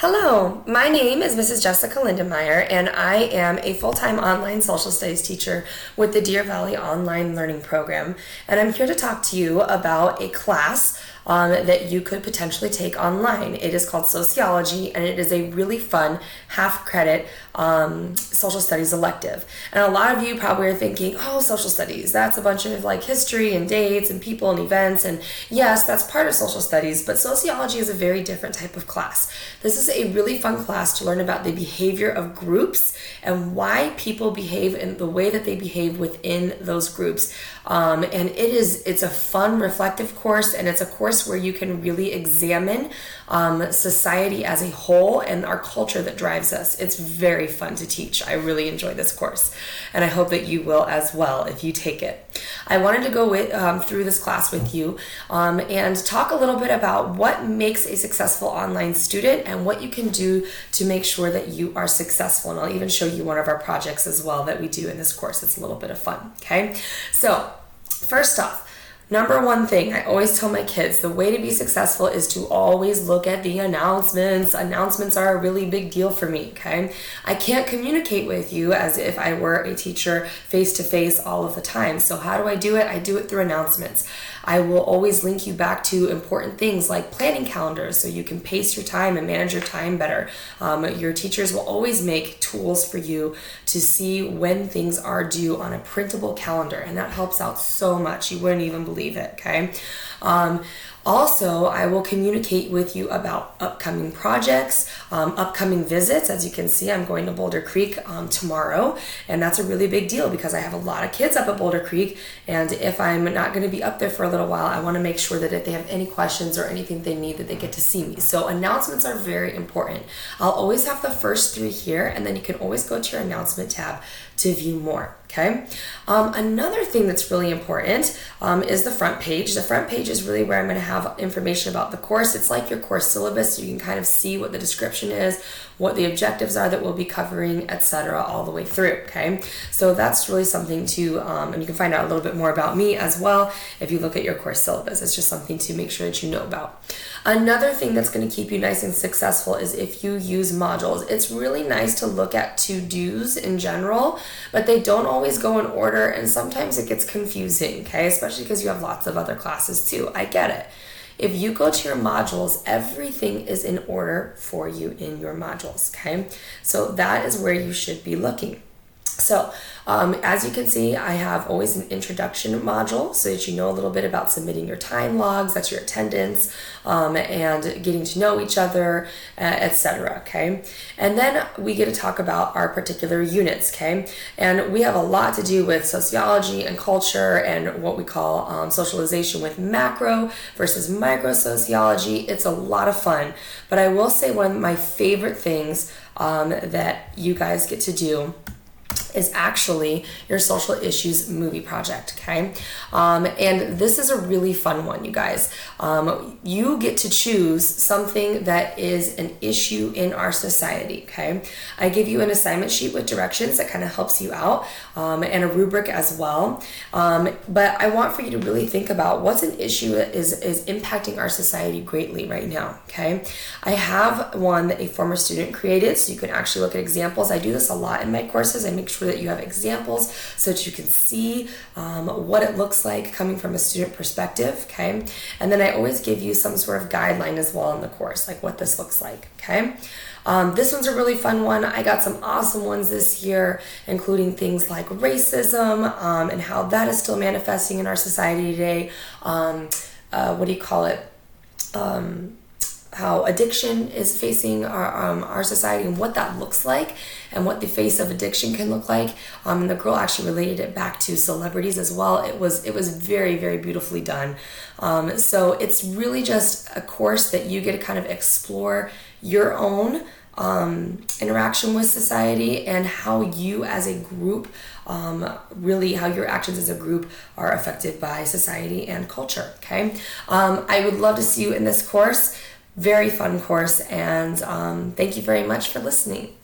Hello, my name is Mrs. Jessica Lindenmeyer, and I am a full-time online social studies teacher with the Deer Valley Online Learning Program. And I'm here to talk to you about a class that you could potentially take online. It is called Sociology, and it is a really fun half-credit social studies elective. And a lot of you probably are thinking, oh, social studies, that's a bunch of like history and dates and people and events. And yes, that's part of social studies, but sociology is a very different type of class. This is a really fun class to learn about the behavior of groups and why people behave in the way that they behave within those groups. And it's a fun, reflective course, and it's a course where you can really examine society as a whole and our culture that drives us. It's very fun to teach. I really enjoy this course, and I hope that you will as well if you take it. I wanted to go through this class with you and talk a little bit about what makes a successful online student and what you can do to make sure that you are successful. And I'll even show you one of our projects as well that we do in this course. It's a little bit of fun, okay? So first off, number one thing I always tell my kids, the way to be successful is to always look at the announcements. Announcements are a really big deal for me, okay? I can't communicate with you as if I were a teacher face-to-face all of the time. So how do I do it? I do it through announcements. I will always link you back to important things like planning calendars so you can pace your time and manage your time better. Your teachers will always make tools for you to see when things are due on a printable calendar, and that helps out so much. You wouldn't even believe it, okay? Also, I will communicate with you about upcoming projects, upcoming visits. As you can see, I'm going to Boulder Creek tomorrow, and that's a really big deal because I have a lot of kids up at Boulder Creek, and if I'm not going to be up there for a little while, I want to make sure that if they have any questions or anything they need, that they get to see me. So announcements are very important. I'll always have the first three here, and then you can always go to your announcement tab to view more, okay? Another thing that's really important is the front page. The front page is really where I'm going to have information about the course. It's like your course syllabus, so you can kind of see what the description is, what the objectives are that we'll be covering, etc., all the way through, okay? So that's really something to, and you can find out a little bit more about me as well if you look at your course syllabus. It's just something to make sure that you know about. Another thing that's going to keep you nice and successful is if you use modules. It's really nice to look at to-dos in general, but they don't always go in order, and sometimes it gets confusing, okay? Especially because you have lots of other classes too. I get it. If you go to your modules, everything is in order for you in your modules, okay? So that is where you should be looking. So as you can see, I have always an introduction module so that you know a little bit about submitting your time logs, that's your attendance, and getting to know each other, etc., okay? And then we get to talk about our particular units, okay? And we have a lot to do with sociology and culture and what we call socialization with macro versus micro sociology. It's a lot of fun, but I will say one of my favorite things that you guys get to do is actually your social issues movie project, okay? And this is a really fun one, you guys. You get to choose something that is an issue in our society, okay? I give you an assignment sheet with directions that kind of helps you out, and a rubric as well. But I want for you to really think about what's an issue that is impacting our society greatly right now, okay? I have one that a former student created, so you can actually look at examples. I do this a lot in my courses. I make sure that you have examples so that you can see what it looks like coming from a student perspective, okay? And then I always give you some sort of guideline as well in the course, like what this looks like, okay? This one's a really fun one. I got some awesome ones this year, including things like racism and how that is still manifesting in our society today. What do you call it? How addiction is facing our society and what that looks like and what the face of addiction can look like. And the girl actually related it back to celebrities as well. It was very, very beautifully done. So it's really just a course that you get to kind of explore your own interaction with society and how you as a group, really how your actions as a group are affected by society and culture, okay? I would love to see you in this course. Very fun course, and thank you very much for listening.